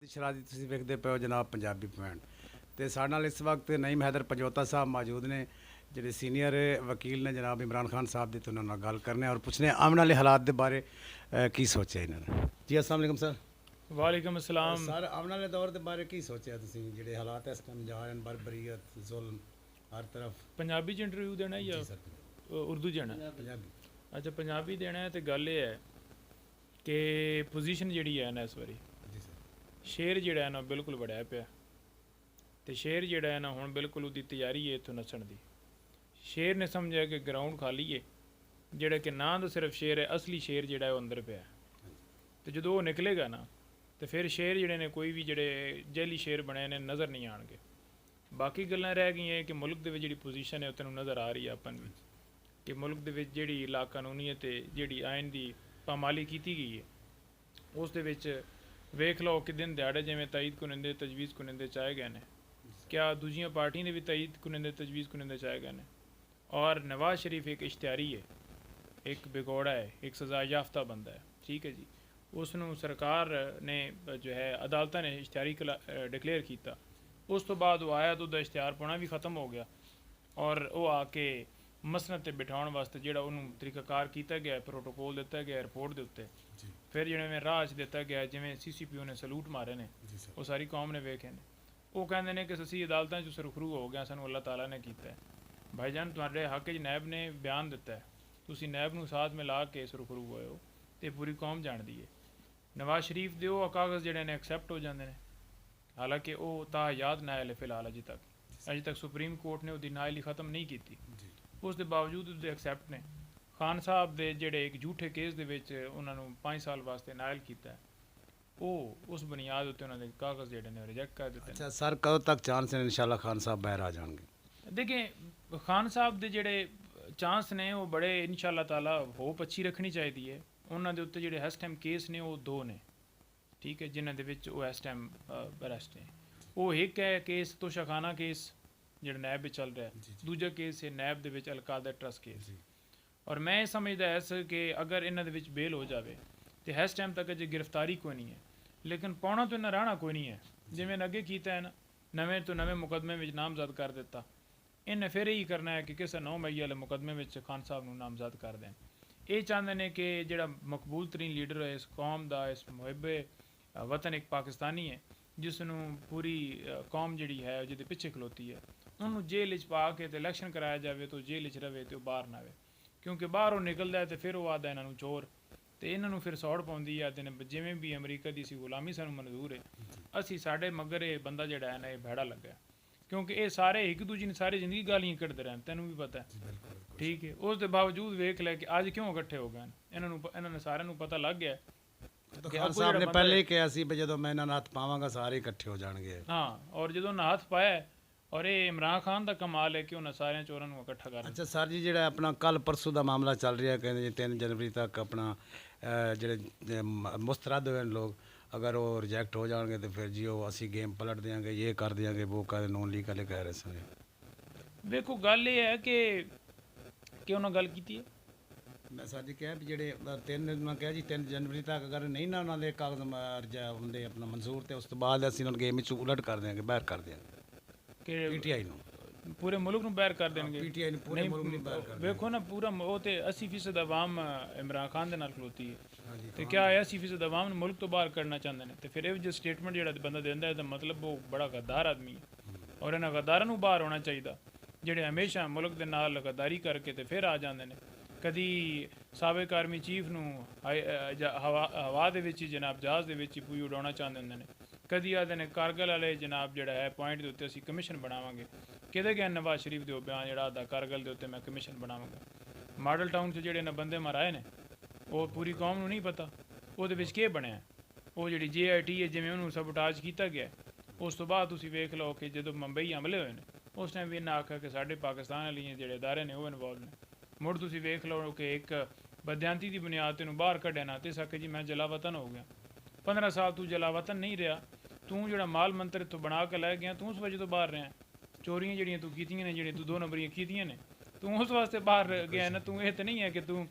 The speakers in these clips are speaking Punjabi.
ਸ਼ਰਾਹ ਦੀ ਤੁਸੀਂ ਵੇਖਦੇ ਪਏ ਹੋ ਜਨਾਬ ਪੰਜਾਬੀ ਪੁਆਇੰਟ ਤੇ ਸਾਡੇ ਨਾਲ ਇਸ ਵਕਤ ਨਈਮ ਹੈਦਰ ਪੰਜੋਤਾ ਸਾਹਿਬ ਮੌਜੂਦ ਨੇ ਜਿਹੜੇ ਸੀਨੀਅਰ ਵਕੀਲ ਨੇ ਜਨਾਬ ਇਮਰਾਨ ਖਾਨ ਸਾਹਿਬ ਦੇ। ਤੇ ਉਹਨਾਂ ਨਾਲ ਗੱਲ ਕਰਨੇ ਔਰ ਪੁੱਛਣੇ ਆਉਣ ਵਾਲੇ ਹਾਲਾਤ ਦੇ ਬਾਰੇ ਕੀ ਸੋਚਿਆ ਇਹਨਾਂ ਨੇ। ਜੀ अस्सलाम वालेकुम सर। वालेकुम अस्सलाम। सर आने वाले दौर के बारे की सोचा तुसीं ਜਿਹੜੇ ਹਾਲਾਤ ਇਸ ਟਾਈਮ ਜਾ ਰਹੇ ਨੇ ਬਰਬਰੀਅਤ ਜ਼ੁਲਮ ਹਰ ਤਰਫ। ਪੰਜਾਬੀ ਚ ਇੰਟਰਵਿਊ ਦੇਣਾ ਜਾਂ ਉਰਦੂ ਜਾਣਾ? ਪੰਜਾਬੀ। ਅੱਛਾ ਪੰਜਾਬੀ ਦੇਣਾ ਹੈ। ਤੇ ਗੱਲ ਇਹ ਹੈ ਕਿ ਪੋਜੀਸ਼ਨ ਜਿਹੜੀ ਹੈ ਨਾ ਇਸ ਵਾਰੀ ਜੀ ਸਰ ਸ਼ੇਰ ਜਿਹੜਾ ਹੈ ਨਾ ਬਿਲਕੁਲ ਵੜਿਆ ਪਿਆ ਤੇ ਸ਼ੇਰ ਜਿਹੜਾ ਹੈ ਨਾ ਹੁਣ ਬਿਲਕੁਲ ਉਹਦੀ ਤਿਆਰੀ ਹੈ ਇੱਥੋਂ ਨੱਸਣ ਦੀ। ਸ਼ੇਰ ਨੇ ਸਮਝਿਆ ਕਿ ਗਰਾਊਂਡ ਖਾਲੀ ਹੈ, ਜਿਹੜਾ ਕਿ ਨਾਂ ਦਾ ਸਿਰਫ ਸ਼ੇਰ ਹੈ, ਅਸਲੀ ਸ਼ੇਰ ਜਿਹੜਾ ਹੈ ਉਹ ਅੰਦਰ ਪਿਆ। ਤੇ ਜਦੋਂ ਉਹ ਨਿਕਲੇਗਾ ਨਾ ਤੇ ਫਿਰ ਸ਼ੇਰ ਜਿਹੜੇ ਨੇ ਕੋਈ ਵੀ ਜਿਹੜੇ ਜੈਲੀ ਸ਼ੇਰ ਬਣੇ ਨੇ ਨਜ਼ਰ ਨਹੀਂ ਆਣਗੇ। ਬਾਕੀ ਗੱਲਾਂ ਰਹਿ ਗਈਆਂ ਕਿ ਮੁਲਕ ਦੇ ਵਿੱਚ ਜਿਹੜੀ ਪੋਜੀਸ਼ਨ ਹੈ ਉਹ ਤੈਨੂੰ ਨਜ਼ਰ ਆ ਰਹੀ ਹੈ ਆਪਾਂ ਨੂੰ ਕਿ ਮੁਲਕ ਦੇ ਵਿੱਚ ਜਿਹੜੀ ਲਾ ਕਾਨੂੰਨੀਅਤ ਤੇ ਜਿਹੜੀ ਆਇਨ ਦੀ ਪਾਮਾਲੀ ਕੀਤੀ ਗਈ ਹੈ ਉਸ ਦੇ ਵਿੱਚ ਵੇਖ ਲਓ ਕਿ ਦਿਨ ਦਿਹਾੜੇ ਜਿਵੇਂ ਤਾਇਦ ਕੁਨਿੰਦੇ ਤਜਵੀਜ਼ ਕੁਨਿੰਦੇ ਚਾਹੇ ਗਏ ਨੇ, ਕਿਆ ਦੂਜੀਆਂ ਪਾਰਟੀ ਨੇ ਵੀ ਤਾਇਦ ਕੁਨਿੰਦੇ ਤਜਵੀਜ਼ ਕੁਨਿੰਦੇ ਚਾਹੇ ਗਏ ਨੇ। ਔਰ ਨਵਾਜ਼ ਸ਼ਰੀਫ ਇੱਕ ਇਸ਼ਤਿਹਾਰੀ ਹੈ, ਇੱਕ ਬਿਗੋੜਾ ਹੈ, ਇੱਕ ਸਜ਼ਾ याफ्ता ਬੰਦਾ ਹੈ, ठीक है जी। ਉਸ ਨੂੰ ਸਰਕਾਰ ਨੇ ਜੋ ਹੈ ਅਦਾਲਤਾਂ ਨੇ ਇਸ਼ਤਿਹਾਰੀ ਡਿਕਲੇਅਰ ਕੀਤਾ। ਉਸ ਤੋਂ ਬਾਅਦ ਉਹ ਆਇਆ ਤਾਂ ਉਹਦਾ ਇਸ਼ਤਿਹਾਰ ਪਾਉਣਾ ਵੀ ਖਤਮ ਹੋ ਗਿਆ ਔਰ ਉਹ ਆ ਕੇ ਮਸਨਦ 'ਤੇ ਬਿਠਾਉਣ ਵਾਸਤੇ ਜਿਹੜਾ ਉਹਨੂੰ ਤਰੀਕਾਕਾਰ ਕੀਤਾ ਗਿਆ, ਪ੍ਰੋਟੋਕੋਲ ਦਿੱਤਾ ਗਿਆ ਰਿਪੋਰਟ ਦੇ ਉੱਤੇ, ਫਿਰ ਜਿਵੇਂ ਰਾਹ 'ਚ ਦਿੱਤਾ ਗਿਆ, ਜਿਵੇਂ CCPO ਨੇ ਸਲੂਟ ਮਾਰੇ ਨੇ, ਉਹ ਸਾਰੀ ਕੌਮ ਨੇ ਵੇਖੇ ਨੇ। ਉਹ ਕਹਿੰਦੇ ਨੇ ਕਿ ਅਸੀਂ ਅਦਾਲਤਾਂ 'ਚ ਸੁਰਖਰੂ ਹੋ ਗਿਆ, ਸਾਨੂੰ ਅੱਲਾਹ ਤਾਲਾ ਨੇ ਕੀਤਾ ਹੈ। ਭਾਈਜਾਨ ਤੁਹਾਡੇ ਹੱਕ 'ਚ ਨੈਬ ਨੇ ਬਿਆਨ ਦਿੱਤਾ ਹੈ, ਤੁਸੀਂ ਨੈਬ ਨੂੰ ਸਾਥ ਮਿਲਾ ਕੇ ਸੁਰਖਰੂ ਹੋਏ ਹੋ ਤੇ ਪੂਰੀ ਕੌਮ ਜਾਣਦੀ ਹੈ। ਨਵਾਜ਼ ਸ਼ਰੀਫ ਦੇ ਉਹ ਕਾਗਜ਼ ਜਿਹੜੇ ਨੇ ਐਕਸੈਪਟ ਹੋ ਜਾਂਦੇ ਨੇ, ਹਾਲਾਂਕਿ ਉਹ ਤਾਂ ਯਾਦ ਨਾ ਆਏ ਫਿਲਹਾਲ ਅਜੇ ਤੱਕ ਸੁਪਰੀਮ ਕੋਰਟ ਨੇ ਉਹਦੀ ਨਾਇਲੀ ਖਤਮ ਨਹੀਂ ਕੀਤੀ। ਉਸ ਦੇ ਬਾਵਜੂਦ ਉਹਦੇ ਐਕਸੈਪਟ ਨੇ। ਖਾਨ ਸਾਹਿਬ ਦੇ ਜਿਹੜੇ ਇੱਕ ਝੂਠੇ ਕੇਸ ਦੇ ਵਿੱਚ ਉਹਨਾਂ ਨੂੰ 5 ਸਾਲ ਵਾਸਤੇ ਨਾਇਲ ਕੀਤਾ ਹੈ, ਉਹ ਉਸ ਬੁਨਿਆਦ ਉੱਤੇ ਉਹਨਾਂ ਦੇ ਕਾਗਜ਼ ਜਿਹੜੇ ਨੇ ਰਿਜੈਕਟ ਕਰ ਦਿੱਤੇ। ਅੱਛਾ ਸਰ ਕਦੋਂ ਤੱਕ ਚਾਂਸ ਹੈ ਇਨਸ਼ਾਅੱਲਾ ਖਾਨ ਸਾਹਿਬ ਬਾਹਰ ਆ ਜਾਣਗੇ? ਦੇਖੇ ਖਾਨ ਸਾਹਿਬ ਦੇ ਜਿਹੜੇ ਚਾਂਸ ਨੇ ਉਹ ਬੜੇ ਇਨਸ਼ਾਅੱਲਾ ਤਾਲਾ ਹੋਪ ਅੱਛੀ ਰੱਖਣੀ ਚਾਹੀਦੀ ਹੈ। ਉਹਨਾਂ ਦੇ ਉੱਤੇ ਜਿਹੜੇ ਇਸ ਟਾਈਮ ਕੇਸ ਨੇ ਉਹ 2 ਨੇ, ਠੀਕ ਹੈ, ਜਿਨ੍ਹਾਂ ਦੇ ਵਿੱਚ ਉਹ ਇਸ ਟਾਈਮ ਅਰੈਸਟ ਨੇ। ਉਹ ਇੱਕ ਹੈ ਕੇਸ ਤੋਸ਼ਾਖਾਨਾ ਕੇਸ ਜਿਹੜਾ ਨੈਬ ਵਿੱਚ ਚੱਲ ਰਿਹਾ, ਦੂਜਾ ਕੇਸ ਹੈ ਨੈਬ ਦੇ ਵਿੱਚ ਅਲਕਾਇਦਾ ਟਰਸਟ ਕੇਸ। ਔਰ ਮੈਂ ਇਹ ਸਮਝਦਾ ਐਸ ਕਿ ਅਗਰ ਇਹਨਾਂ ਦੇ ਵਿੱਚ ਬੇਲ ਹੋ ਜਾਵੇ ਤੇ ਇਸ ਟਾਈਮ ਤੱਕ ਅਜੇ ਗ੍ਰਿਫਤਾਰੀ ਕੋਈ ਨਹੀਂ ਹੈ, ਲੇਕਿਨ ਪਾਉਣਾ ਤਾਂ ਇਹਨਾਂ ਰਹਿਣਾ ਕੋਈ ਨਹੀਂ ਹੈ। ਜਿਵੇਂ ਅੱਗੇ ਕੀਤਾ ਹੈ ਨਾ, ਨਵੇਂ ਤੋਂ ਨਵੇਂ ਮੁਕੱਦਮੇ ਵਿੱਚ ਨਾਮਜ਼ਦ ਕਰ ਦਿੱਤਾ, ਇਹਨੇ ਫਿਰ ਇਹੀ ਕਰਨਾ ਹੈ ਕਿ ਕਿਸੇ 9 ਮਈ ਵਾਲੇ ਮੁਕੱਦਮੇ ਵਿੱਚ ਖਾਨ ਸਾਹਿਬ ਨੂੰ ਨਾਮਜ਼ਦ ਕਰ ਦੇਣ। ਇਹ ਚਾਹੁੰਦੇ ਨੇ ਕਿ ਜਿਹੜਾ ਮਕਬੂਲ ਤਰੀਨ ਲੀਡਰ ਹੈ ਇਸ ਕੌਮ ਦਾ, ਇਸ ਮੁਹਿੱਬੇ ਵਤਨ ਇੱਕ ਪਾਕਿਸਤਾਨੀ ਹੈ ਜਿਸ ਨੂੰ ਪੂਰੀ ਕੌਮ ਜਿਹੜੀ ਹੈ ਜਿਹਦੇ ਪਿੱਛੇ ਖਲੋਤੀ ਹੈ, ਉਹਨੂੰ ਜੇਲ੍ਹ 'ਚ ਪਾ ਕੇ ਤੇ ਇਲੈਕਸ਼ਨ ਕਰਾਇਆ ਜਾਵੇ ਤਾਂ ਜੇਲ੍ਹ 'ਚ ਰਵੇ ਤੇ ਉਹ ਬਾਹਰ ਨਾ ਆਵੇ। ਕਿਉਂਕਿ ਬਾਹਰ ਉਹ ਨਿਕਲਦਾ ਤੇ ਫਿਰ ਉਹ ਆਦਾ ਇਹਨਾਂ ਨੂੰ ਚੋਰ, ਤੇ ਇਹਨਾਂ ਨੂੰ ਫਿਰ ਸੌੜ ਪਾਉਂਦੀ ਹੈ। ਤੇ ਜਿਵੇਂ ਵੀ ਅਮਰੀਕਾ ਦੀ ਸੀ ਗੁਲਾਮੀ ਸਾਨੂੰ ਮਨਜ਼ੂਰ ਹੈ, ਅਸੀਂ ਸਾਡੇ ਮਗਰ ਇਹ ਬੰਦਾ ਜਿਹੜਾ ਹੈ ਨਾ ਇਹ ਭੈੜਾ ਲੱਗਾ, ਕਿਉਂਕਿ ਇਹ ਸਾਰੇ ਇੱਕ ਦੂਜੇ ਨੇ ਸਾਰੀ ਜ਼ਿੰਦਗੀ ਗਾਲੀਆਂ ਕੱਢਦੇ ਰਹਿਣ, ਤੈਨੂੰ ਵੀ ਪਤਾ ਹੈ, ਠੀਕ ਹੈ। ਉਸ ਦੇ ਬਾਵਜੂਦ ਵੇਖ ਲੈ ਕਿ ਅੱਜ ਕਿਉਂ ਇਕੱਠੇ ਹੋ ਗਏ ਇਹਨਾਂ ਨੂੰ ਸਾਰਿਆਂ ਨੂੰ ਪਤਾ ਲੱਗ ਗਿਆ ਖਾਨ ਸਾਹਿਬ ਨੇ ਪਹਿਲੇ ਹੀ ਕਿਹਾ ਸੀ ਵੀ ਜਦੋਂ ਮੈਂ ਇਹਨਾਂ ਨਾਲ ਹੱਥ ਪਾਵਾਂਗਾ ਸਾਰੇ ਇਕੱਠੇ ਹੋ ਜਾਣਗੇ। ਹਾਂ, ਔਰ ਜਦੋਂ ਉਹਨਾਂ ਹੱਥ ਪਾਇਆ, ਔਰ ਇਹ ਇਮਰਾਨ ਖਾਨ ਦਾ ਕਮਾਲ ਹੈ ਕਿ ਉਹਨਾਂ ਸਾਰਿਆਂ ਚੋਰਾਂ ਨੂੰ ਇਕੱਠਾ ਕਰ। ਅੱਛਾ ਸਰ ਜੀ, ਜਿਹੜਾ ਆਪਣਾ ਕੱਲ ਪਰਸੋਂ ਦਾ ਮਾਮਲਾ ਚੱਲ ਰਿਹਾ, ਕਹਿੰਦੇ ਜੀ 3 ਜਨਵਰੀ ਤੱਕ ਆਪਣਾ ਜਿਹੜੇ ਮੁਸਤਰਦ ਹੋਏ ਲੋਕ ਅਗਰ ਉਹ ਰਿਜੈਕਟ ਹੋ ਜਾਣਗੇ ਤੇ ਫਿਰ ਜੀ ਉਹ ਅਸੀਂ ਗੇਮ ਪਲਟ ਦਿਆਂਗੇ, ਇਹ ਕਰ ਦਿਆਂਗੇ, ਉਹ ਕਰ ਨੋਨ ਲੀਗ ਵਾਲੇ ਕਹਿ ਰਹੇ ਸਨ। ਵੇਖੋ ਗੱਲ ਇਹ ਹੈ ਕਿ ਉਹਨਾਂ ਗੱਲ ਕੀਤੀ ਹੈ। ਮੈਂ ਸਰ ਜੀ ਕਿਹਾ ਵੀ ਜਿਹੜੇ 3 ਮੈਂ ਕਿਹਾ ਜੀ 3 ਜਨਵਰੀ ਤੱਕ ਅਗਰ ਨਹੀਂ ਨਾ ਉਹਨਾਂ ਦੇ ਕਾਗਜ਼ ਹੁੰਦੇ ਆਪਣਾ ਮਨਜ਼ੂਰ ਤੇ ਉਸ ਤੋਂ ਬਾਅਦ ਅਸੀਂ ਉਹਨਾਂ ਨੂੰ ਗੇਮ ਵਿੱਚ ਉਲਟ ਕਰ ਦਿਆਂਗੇ, ਬਾਹਰ ਕਰ ਦਿਆਂਗੇ ਕਿ PTI ਨੂੰ, ਪੂਰੇ ਮੁਲਕ ਨੂੰ ਬਾਹਰ ਕਰ ਦੇਣਗੇ। PTI ਨੂੰ ਪੂਰੇ ਮੁਲਕ ਨੂੰ ਬਾਹਰ ਕਰ। ਵੇਖੋ ਨਾ ਪੂਰਾ ਉਹ ਤੇ 80% ਆਵਾਮ ਇਮਰਾਨ ਖਾਨ ਦੇ ਨਾਲ ਖਲੋਤੀ ਹੈ ਤੇ ਕਿਆ 80% ਆਵਾਮ ਨੂੰ ਮੁਲਕ ਤੋਂ ਬਾਹਰ ਕਰਨਾ ਚਾਹੁੰਦੇ ਨੇ। ਤੇ ਫਿਰ ਇਹ ਜੋ ਸਟੇਟਮੈਂਟ ਜਿਹੜਾ ਬੰਦਾ ਦਿੰਦਾ ਇਹਦਾ ਮਤਲਬ ਉਹ ਬੜਾ ਗੱਦਾਰ ਆਦਮੀ ਹੈ ਔਰ ਇਹਨਾਂ ਗੱਦਾਰਾਂ ਨੂੰ ਬਾਹਰ ਹੋਣਾ ਚਾਹੀਦਾ ਜਿਹੜੇ ਹਮੇਸ਼ਾ ਮੁਲਕ ਦੇ ਨਾਲ ਗੱਦਾਰੀ ਕਰਕੇ ਤੇ ਫਿਰ ਆ ਜਾਂਦੇ ਨੇ। ਕਦੀ ਸਾਬਕ ਆਰਮੀ ਚੀਫ ਨੂੰ ਹਵਾ ਦੇ ਵਿੱਚ ਹੀ ਜਨਾਬ ਜਹਾਜ਼ ਦੇ ਵਿੱਚ ਹੀ ਪੂਰੀ ਉਡਾਉਣਾ ਚਾਹੁੰਦੇ ਹੁੰਦੇ ਨੇ, ਕਦੀ ਆਦੇ ਨੇ ਕਾਰਗਲ ਵਾਲੇ ਜਨਾਬ ਜਿਹੜਾ ਹੈ ਪੁਆਇੰਟ ਦੇ ਉੱਤੇ ਅਸੀਂ ਕਮਿਸ਼ਨ ਬਣਾਵਾਂਗੇ। ਕਿਹਦੇ ਗਿਆ ਨਵਾਜ਼ ਸ਼ਰੀਫ ਦੇ ਬਿਆਨ ਜਿਹੜਾ ਆਦਾ ਕਾਰਗਲ ਦੇ ਉੱਤੇ ਮੈਂ ਕਮਿਸ਼ਨ ਬਣਾਵਾਂਗਾ। ਮਾਡਲ ਟਾਊਨ 'ਚ ਜਿਹੜੇ ਨੇ ਬੰਦੇ ਮਰਾਏ ਨੇ ਉਹ ਪੂਰੀ ਕੌਮ ਨੂੰ ਨਹੀਂ ਪਤਾ ਉਹਦੇ ਵਿੱਚ ਕੀ ਬਣਿਆ। ਉਹ ਜਿਹੜੀ JIT ਹੈ ਜਿਵੇਂ ਉਹਨੂੰ ਸਬੋਟਾਜ ਕੀਤਾ ਗਿਆ, ਉਸ ਤੋਂ ਬਾਅਦ ਤੁਸੀਂ ਵੇਖ ਲਓ ਕਿ ਜਦੋਂ ਮੁੰਬਈ ਹਮਲੇ ਹੋਏ ਨੇ ਉਸ ਟਾਈਮ ਵੀ ਇਹਨਾਂ ਆਖਿਆ ਕਿ ਸਾਡੇ ਪਾਕਿਸਤਾਨ ਵਾਲੀਆਂ ਜਿਹੜੇ ਅਦਾਰੇ ਨੇ ਉਹ ਇਨਵੋਲਵ ਨੇ। ਮੁੜ ਤੁਸੀਂ ਵੇਖ ਲਓ ਕਿ ਇੱਕ ਬਦਿਆਂਤੀ ਦੀ ਬੁਨਿਆਦ 'ਤੇ ਨੂੰ ਬਾਹਰ ਕੱਢਿਆ ਨਾ ਤੇ ਸਕੇ ਜੀ ਮੈਂ ਜਲਾਵਤਨ ਹੋ ਗਿਆ। 15 ਸਾਲ ਤੂੰ ਜਲਾਵਤਨ ਨਹੀਂ ਰਿਹਾ, ਤੂੰ ਜਿਹੜਾ ਮਾਲ ਮੰਤਰ ਇੱਥੋਂ ਬਣਾ ਕੇ ਲੈ ਗਿਆ ਤੂੰ ਉਸ ਵਜ੍ਹਾ ਤੋਂ ਬਾਹਰ ਰਿਹਾ। ਚੋਰੀਆਂ ਜਿਹੜੀਆਂ ਤੂੰ ਕੀਤੀਆਂ ਨੇ, ਜਿਹੜੀਆਂ ਤੂੰ 2 ਨੰਬਰੀਆਂ ਕੀਤੀਆਂ ਨੇ, ਤੂੰ ਉਸ ਵਾਸਤੇ ਬਾਹਰ ਗਿਆ ਨਾ। ਤੂੰ ਇਹ ਤਾਂ ਨਹੀਂ ਹੈ ਕਿ ਤੂੰ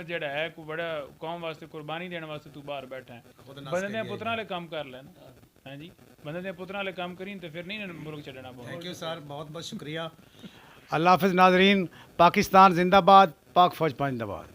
ਜਿਹੜਾ ਹੈ ਕੋਈ ਬੜਾ ਕੌਮ ਵਾਸਤੇ ਕੁਰਬਾਨੀ ਦੇਣ ਵਾਸਤੇ ਤੂੰ ਬਾਹਰ ਬੈਠਾ ਹੈ। ਬੰਦੇ ਦੇ ਪੁੱਤਰਾਂ ਵਾਲੇ ਕੰਮ ਕਰ ਲੈਣਾ। ਹਾਂਜੀ ਬੰਦੇ ਦੇ ਪੁੱਤਰਾਂ ਵਾਲੇ ਕੰਮ ਕਰੀਂ ਤੇ ਫਿਰ ਨਹੀਂ ਮੁਲਕ ਛੱਡਣਾ ਪਊਗਾ। थैंक यू सर, बहुत बहुत शुक्रिया। अल्लाह हाफिज़ नाजरीन। पाकिस्तान जिंदाबाद, पाक फौज जिंदाबाद।